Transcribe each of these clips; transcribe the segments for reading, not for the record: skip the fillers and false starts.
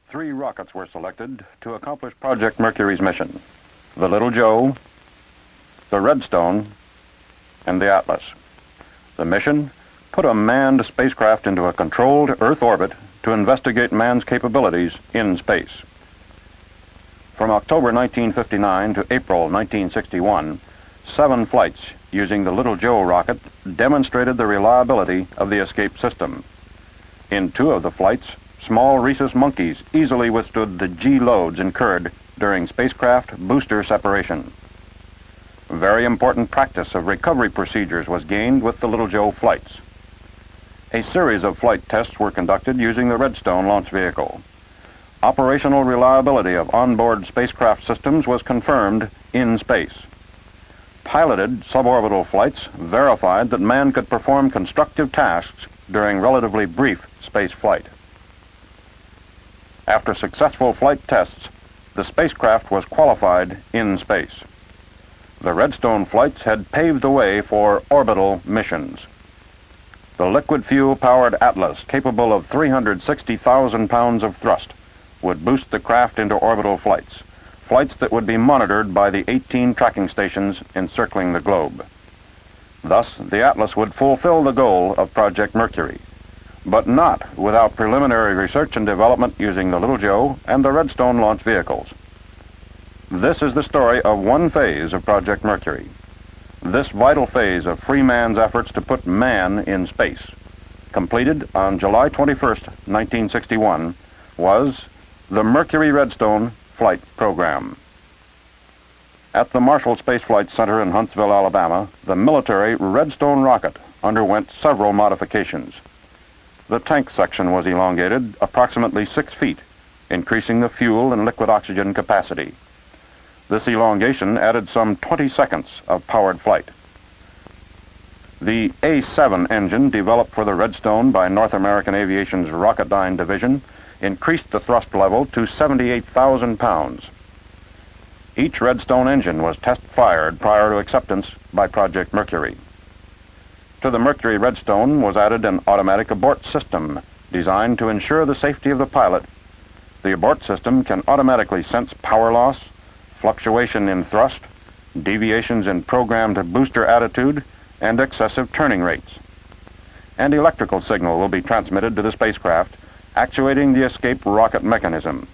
Three rockets were selected to accomplish Project Mercury's mission: the Little Joe, the Redstone, and the Atlas. The mission: put a manned spacecraft into a controlled Earth orbit to investigate man's capabilities in space. From October 1959 to April 1961, 7 flights using the Little Joe rocket demonstrated the reliability of the escape system. In 2 of the flights, small rhesus monkeys easily withstood the G loads incurred during spacecraft booster separation. Very important practice of recovery procedures was gained with the Little Joe flights. A series of flight tests were conducted using the Redstone Launch Vehicle. Operational reliability of onboard spacecraft systems was confirmed in space. Piloted suborbital flights verified that man could perform constructive tasks during relatively brief space flight. After successful flight tests, the spacecraft was qualified in space. The Redstone flights had paved the way for orbital missions. The liquid fuel-powered Atlas, capable of 360,000 pounds of thrust, would boost the craft into orbital flights that would be monitored by the 18 tracking stations encircling the globe. Thus, the Atlas would fulfill the goal of Project Mercury, but not without preliminary research and development using the Little Joe and the Redstone launch vehicles. This is the story of one phase of Project Mercury. This vital phase of free man's efforts to put man in space, completed on July 21st, 1961, was the Mercury-Redstone Flight Program. At the Marshall Space Flight Center in Huntsville, Alabama, the military Redstone rocket underwent several modifications. The tank section was elongated approximately 6 feet, increasing the fuel and liquid oxygen capacity. This elongation added some 20 seconds of powered flight. The A7 engine, developed for the Redstone by North American Aviation's Rocketdyne division, increased the thrust level to 78,000 pounds. Each Redstone engine was test-fired prior to acceptance by Project Mercury. To the Mercury-Redstone was added an automatic abort system designed to ensure the safety of the pilot. The abort system can automatically sense power loss, fluctuation in thrust, deviations in programmed booster attitude, and excessive turning rates. An electrical signal will be transmitted to the spacecraft, actuating the escape rocket mechanism.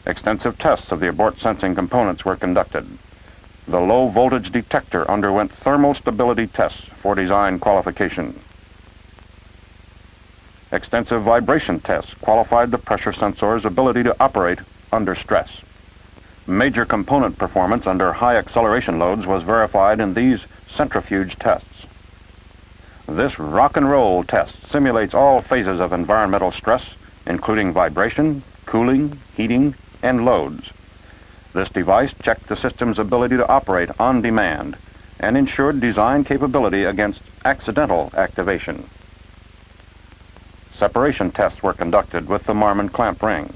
Extensive tests of the abort sensing components were conducted. The low voltage detector underwent thermal stability tests for design qualification. Extensive vibration tests qualified the pressure sensor's ability to operate under stress. Major component performance under high acceleration loads was verified in these centrifuge tests. This rock and roll test simulates all phases of environmental stress, including vibration, cooling, heating, and loads. This device checked the system's ability to operate on demand and ensured design capability against accidental activation. Separation tests were conducted with the Marmon clamp ring.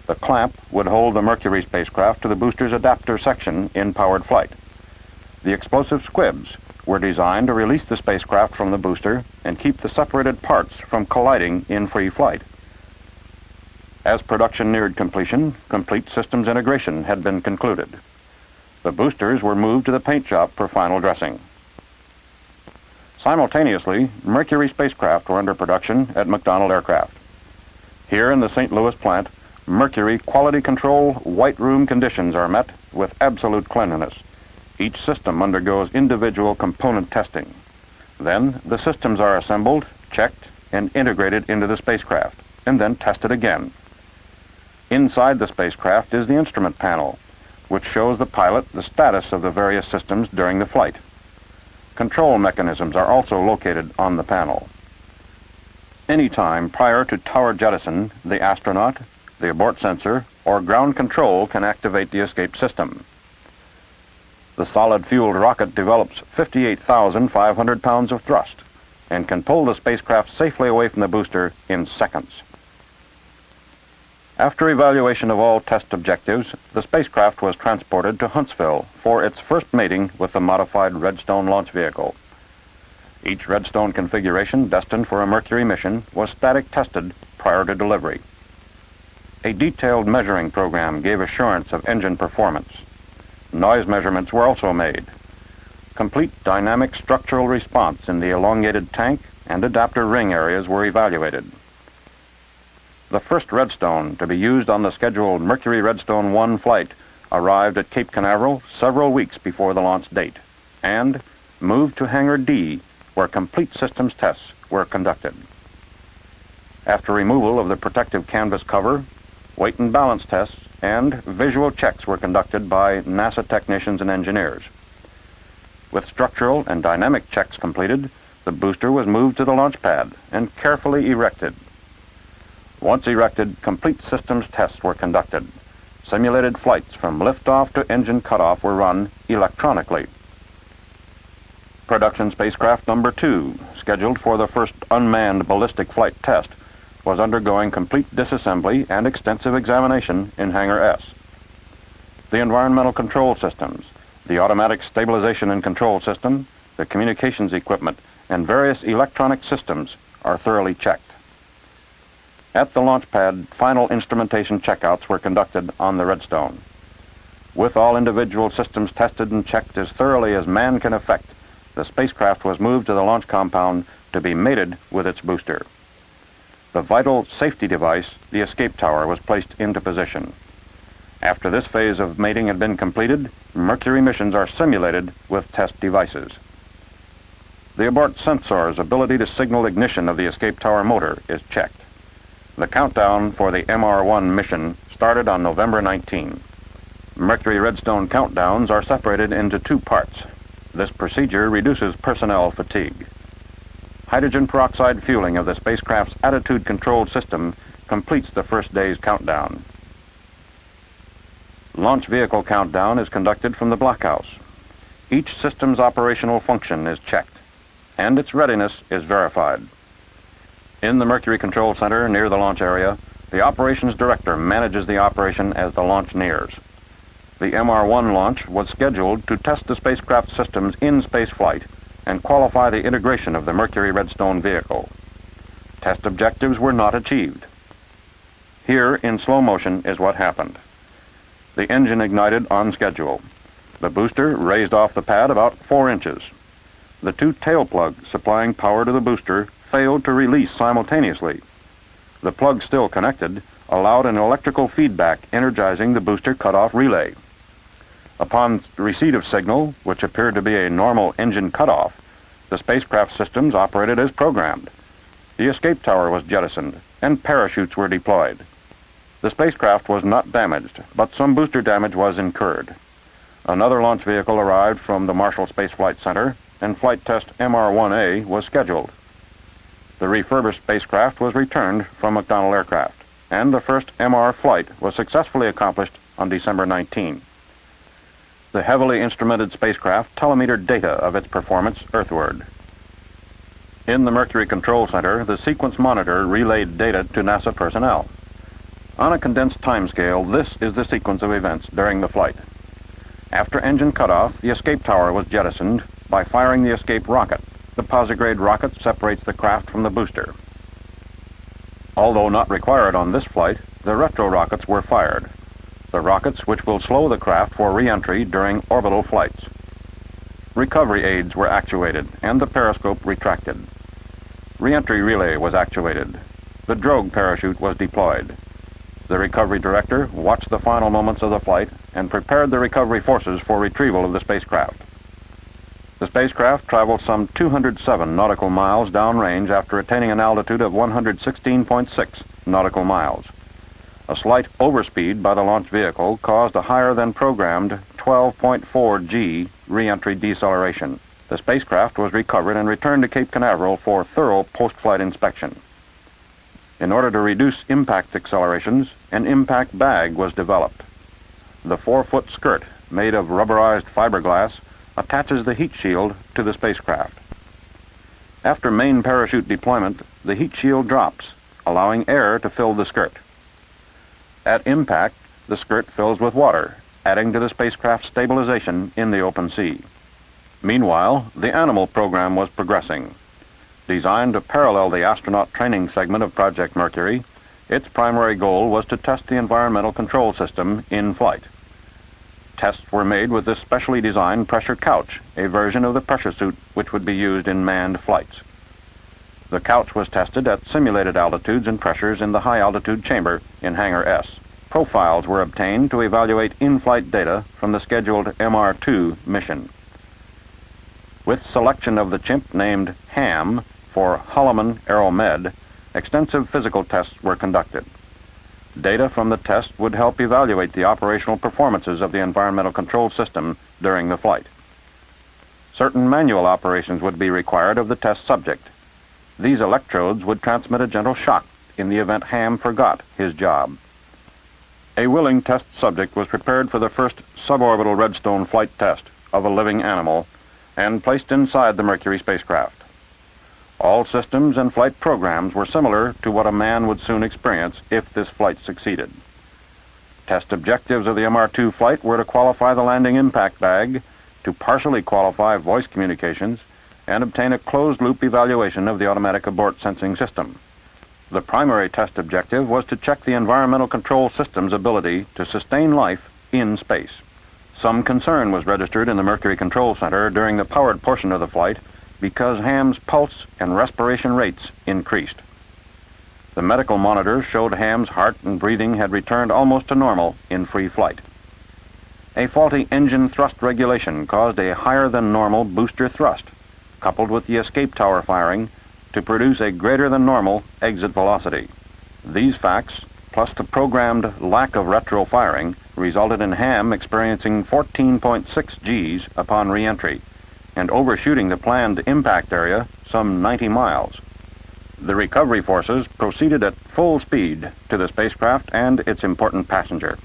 The clamp would hold the Mercury spacecraft to the booster's adapter section in powered flight. The explosive squibs were designed to release the spacecraft from the booster and keep the separated parts from colliding in free flight. As production neared completion, complete systems integration had been concluded. The boosters were moved to the paint shop for final dressing. Simultaneously, Mercury spacecraft were under production at McDonnell Aircraft. Here in the St. Louis plant, Mercury quality control white room conditions are met with absolute cleanliness. Each system undergoes individual component testing. Then the systems are assembled, checked, and integrated into the spacecraft, and then tested again. Inside the spacecraft is the instrument panel, which shows the pilot the status of the various systems during the flight. Control mechanisms are also located on the panel. Anytime prior to tower jettison, the astronaut, the abort sensor, or ground control can activate the escape system. The solid-fueled rocket develops 58,500 pounds of thrust and can pull the spacecraft safely away from the booster in seconds. After evaluation of all test objectives, the spacecraft was transported to Huntsville for its first mating with the modified Redstone launch vehicle. Each Redstone configuration destined for a Mercury mission was static tested prior to delivery. A detailed measuring program gave assurance of engine performance. Noise measurements were also made. Complete dynamic structural response in the elongated tank and adapter ring areas were evaluated. The first Redstone to be used on the scheduled Mercury-Redstone 1 flight arrived at Cape Canaveral several weeks before the launch date and moved to Hangar D, where complete systems tests were conducted. After removal of the protective canvas cover, weight and balance tests and visual checks were conducted by NASA technicians and engineers. With structural and dynamic checks completed, the booster was moved to the launch pad and carefully erected. Once erected, complete systems tests were conducted. Simulated flights from liftoff to engine cutoff were run electronically. Production spacecraft number 2, scheduled for the first unmanned ballistic flight test, was undergoing complete disassembly and extensive examination in Hangar S. The environmental control systems, the automatic stabilization and control system, the communications equipment, and various electronic systems are thoroughly checked. At the launch pad, final instrumentation checkouts were conducted on the Redstone. With all individual systems tested and checked as thoroughly as man can effect, the spacecraft was moved to the launch compound to be mated with its booster. The vital safety device, the escape tower, was placed into position. After this phase of mating had been completed, Mercury missions are simulated with test devices. The abort sensor's ability to signal ignition of the escape tower motor is checked. The countdown for the MR1 mission started on November 19. Mercury-Redstone countdowns are separated into 2 parts. This procedure reduces personnel fatigue. Hydrogen peroxide fueling of the spacecraft's attitude control system completes the first day's countdown. Launch vehicle countdown is conducted from the blockhouse. Each system's operational function is checked, and its readiness is verified. In the Mercury Control Center near the launch area, the operations director manages the operation as the launch nears. The MR1 launch was scheduled to test the spacecraft systems in spaceflight and qualify the integration of the Mercury-Redstone vehicle. Test objectives were not achieved. Here, in slow motion, is what happened. The engine ignited on schedule. The booster raised off the pad about 4 inches. The 2 tail plugs supplying power to the booster failed to release simultaneously. The plug still connected allowed an electrical feedback energizing the booster cutoff relay. Upon receipt of signal, which appeared to be a normal engine cutoff, the spacecraft systems operated as programmed. The escape tower was jettisoned and parachutes were deployed. The spacecraft was not damaged, but some booster damage was incurred. Another launch vehicle arrived from the Marshall Space Flight Center and flight test MR1A was scheduled. The refurbished spacecraft was returned from McDonnell Aircraft, and the first MR flight was successfully accomplished on December 19. The heavily instrumented spacecraft telemetered data of its performance earthward. In the Mercury Control Center, the sequence monitor relayed data to NASA personnel. On a condensed timescale, this is the sequence of events during the flight. After engine cutoff, the escape tower was jettisoned by firing the escape rocket. The posigrade rocket separates the craft from the booster. Although not required on this flight, the retro rockets were fired. The rockets which will slow the craft for re-entry during orbital flights. Recovery aids were actuated and the periscope retracted. Re-entry relay was actuated. The drogue parachute was deployed. The recovery director watched the final moments of the flight and prepared the recovery forces for retrieval of the spacecraft. The spacecraft traveled some 207 nautical miles downrange after attaining an altitude of 116.6 nautical miles. A slight overspeed by the launch vehicle caused a higher than programmed 12.4 G re-entry deceleration. The spacecraft was recovered and returned to Cape Canaveral for thorough post-flight inspection. In order to reduce impact accelerations, an impact bag was developed. The 4-foot skirt, made of rubberized fiberglass, attaches the heat shield to the spacecraft. After main parachute deployment, the heat shield drops, allowing air to fill the skirt. At impact, the skirt fills with water, adding to the spacecraft's stabilization in the open sea. Meanwhile, the animal program was progressing. Designed to parallel the astronaut training segment of Project Mercury, Its primary goal was to test the environmental control system in flight. Tests were made with this specially designed pressure couch, a version of the pressure suit which would be used in manned flights. The couch was tested at simulated altitudes and pressures in the high-altitude chamber in Hangar S. Profiles were obtained to evaluate in-flight data from the scheduled MR2 mission. With selection of the chimp named HAM for Holloman Aeromed, extensive physical tests were conducted. Data from the test would help evaluate the operational performances of the environmental control system during the flight. Certain manual operations would be required of the test subject. These electrodes would transmit a gentle shock in the event Ham forgot his job. A willing test subject was prepared for the first suborbital Redstone flight test of a living animal and placed inside the Mercury spacecraft. All systems and flight programs were similar to what a man would soon experience if this flight succeeded. Test objectives of the MR2 flight were to qualify the landing impact bag, to partially qualify voice communications, and obtain a closed-loop evaluation of the automatic abort sensing system. The primary test objective was to check the environmental control system's ability to sustain life in space. Some concern was registered in the Mercury Control Center during the powered portion of the flight because Ham's pulse and respiration rates increased. The medical monitors showed Ham's heart and breathing had returned almost to normal in free flight. A faulty engine thrust regulation caused a higher than normal booster thrust, coupled with the escape tower firing, to produce a greater than normal exit velocity. These facts, plus the programmed lack of retro firing, resulted in Ham experiencing 14.6 Gs upon re-entry and overshooting the planned impact area some 90 miles. The recovery forces proceeded at full speed to the spacecraft and its important passenger.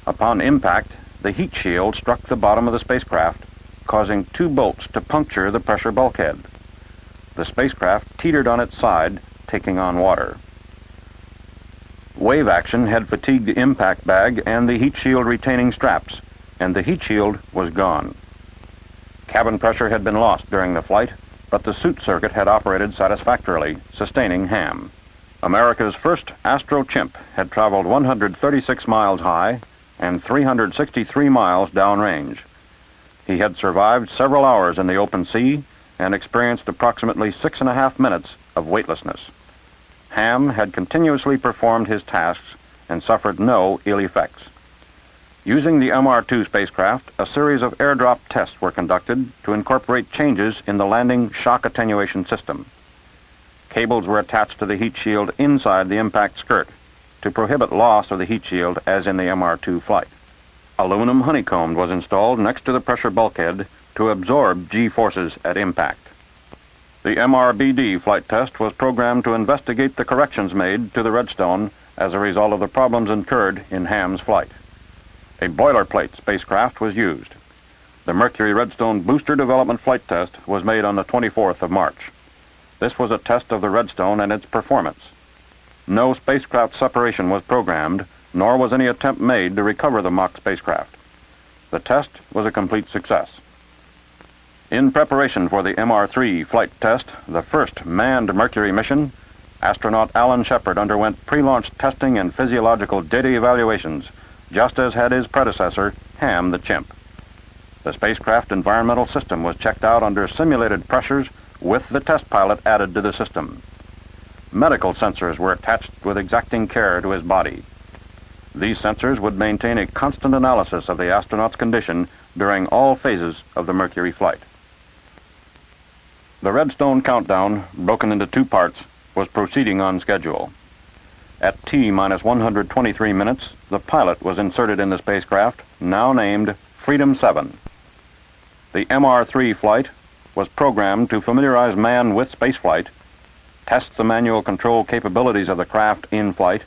Upon impact, the heat shield struck the bottom of the spacecraft, causing 2 bolts to puncture the pressure bulkhead. The spacecraft teetered on its side, taking on water. Wave action had fatigued the impact bag and the heat shield retaining straps, and the heat shield was gone. Cabin pressure had been lost during the flight, but the suit circuit had operated satisfactorily, sustaining Ham. America's first Astro chimp had traveled 136 miles high and 363 miles downrange. He had survived several hours in the open sea and experienced approximately 6.5 minutes of weightlessness. Ham had continuously performed his tasks and suffered no ill effects. Using the MR2 spacecraft, a series of airdrop tests were conducted to incorporate changes in the landing shock attenuation system. Cables were attached to the heat shield inside the impact skirt to prohibit loss of the heat shield as in the MR2 flight. Aluminum honeycomb was installed next to the pressure bulkhead to absorb G-forces at impact. The MRBD flight test was programmed to investigate the corrections made to the Redstone as a result of the problems incurred in Ham's flight. A boilerplate spacecraft was used. The Mercury-Redstone booster development flight test was made on the 24th of March. This was a test of the Redstone and its performance. No spacecraft separation was programmed, nor was any attempt made to recover the mock spacecraft. The test was a complete success. In preparation for the MR3 flight test, the first manned Mercury mission, astronaut Alan Shepard underwent pre-launch testing and physiological data evaluations, just as had his predecessor, Ham the chimp. The spacecraft environmental system was checked out under simulated pressures with the test pilot added to the system. Medical sensors were attached with exacting care to his body. These sensors would maintain a constant analysis of the astronaut's condition during all phases of the Mercury flight. The Redstone countdown, broken into 2 parts, was proceeding on schedule. At T-123 minutes, the pilot was inserted in the spacecraft, now named Freedom 7. The MR3 flight was programmed to familiarize man with spaceflight, test the manual control capabilities of the craft in flight,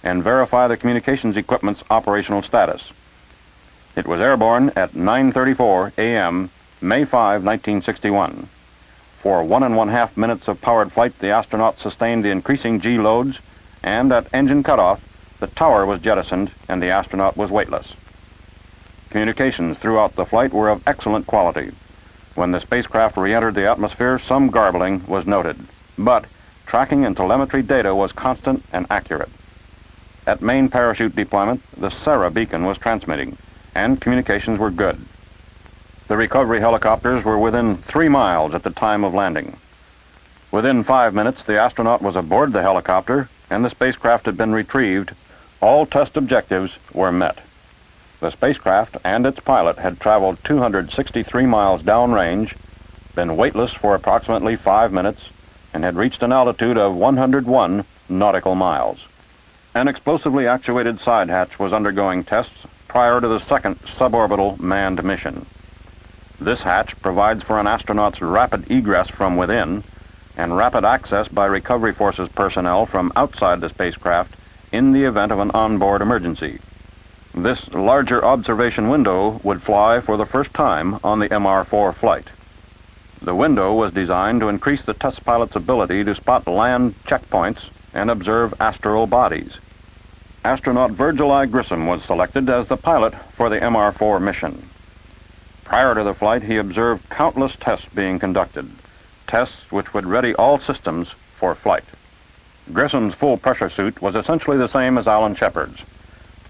and verify the communications equipment's operational status. It was airborne at 9:34 a.m., May 5, 1961. For 1.5 minutes of powered flight, the astronaut sustained the increasing G loads, and at engine cutoff, the tower was jettisoned and the astronaut was weightless. Communications throughout the flight were of excellent quality. When the spacecraft re-entered the atmosphere, some garbling was noted, but tracking and telemetry data was constant and accurate. At main parachute deployment, the Sarah beacon was transmitting, and communications were good. The recovery helicopters were within 3 miles at the time of landing. Within 5 minutes, the astronaut was aboard the helicopter, and the spacecraft had been retrieved. All test objectives were met. The spacecraft and its pilot had traveled 263 miles downrange, been weightless for approximately 5 minutes, and had reached an altitude of 101 nautical miles. An explosively actuated side hatch was undergoing tests prior to the second suborbital manned mission. This hatch provides for an astronaut's rapid egress from within and rapid access by Recovery Forces personnel from outside the spacecraft in the event of an onboard emergency. This larger observation window would fly for the first time on the MR-4 flight. The window was designed to increase the test pilot's ability to spot land checkpoints and observe asteroidal bodies. Astronaut Virgil I. Grissom was selected as the pilot for the MR-4 mission. Prior to the flight, he observed countless tests being conducted, tests which would ready all systems for flight. Grissom's full pressure suit was essentially the same as Alan Shepard's.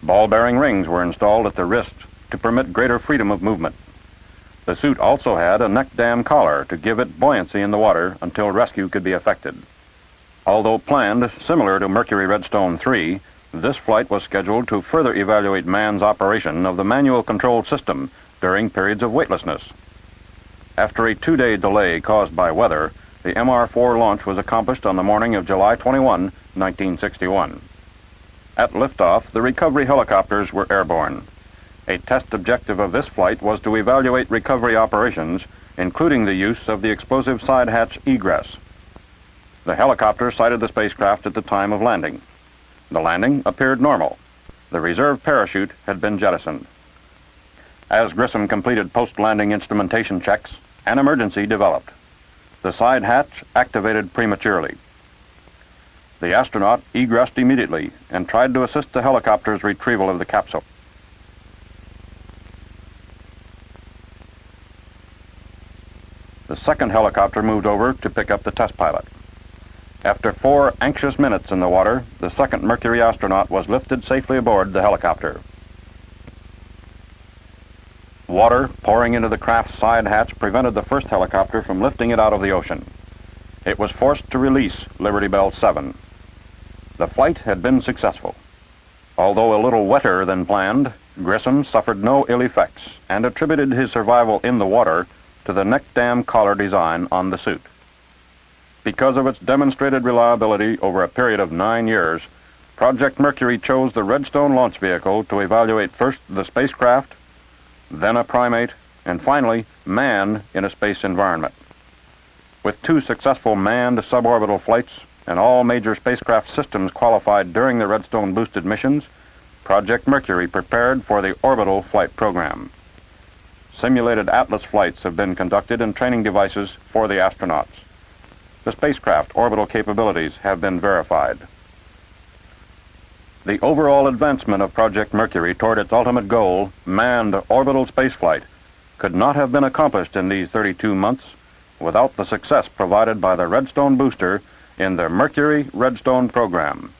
Ball-bearing rings were installed at the wrist to permit greater freedom of movement. The suit also had a neck dam collar to give it buoyancy in the water until rescue could be effected. Although planned similar to Mercury-Redstone 3, this flight was scheduled to further evaluate man's operation of the manual control system during periods of weightlessness. After a 2-day delay caused by weather, the MR-4 launch was accomplished on the morning of July 21, 1961. At liftoff, the recovery helicopters were airborne. A test objective of this flight was to evaluate recovery operations, including the use of the explosive side hatch egress. The helicopter sighted the spacecraft at the time of landing. The landing appeared normal. The reserve parachute had been jettisoned. As Grissom completed post-landing instrumentation checks, an emergency developed. The side hatch activated prematurely. The astronaut egressed immediately and tried to assist the helicopter's retrieval of the capsule. The second helicopter moved over to pick up the test pilot. After 4 anxious minutes in the water, the second Mercury astronaut was lifted safely aboard the helicopter. Water pouring into the craft's side hatch prevented the first helicopter from lifting it out of the ocean. It was forced to release Liberty Bell 7. The flight had been successful. Although a little wetter than planned, Grissom suffered no ill effects and attributed his survival in the water to the neck dam collar design on the suit. Because of its demonstrated reliability over a period of 9 years, Project Mercury chose the Redstone Launch Vehicle to evaluate first the spacecraft, then a primate, and finally man in a space environment. With 2 successful manned suborbital flights and all major spacecraft systems qualified during the Redstone boosted missions, Project Mercury prepared for the orbital flight program. Simulated Atlas flights have been conducted and training devices for the astronauts. The spacecraft orbital capabilities have been verified. The overall advancement of Project Mercury toward its ultimate goal, manned orbital spaceflight, could not have been accomplished in these 32 months without the success provided by the Redstone booster in the Mercury-Redstone program.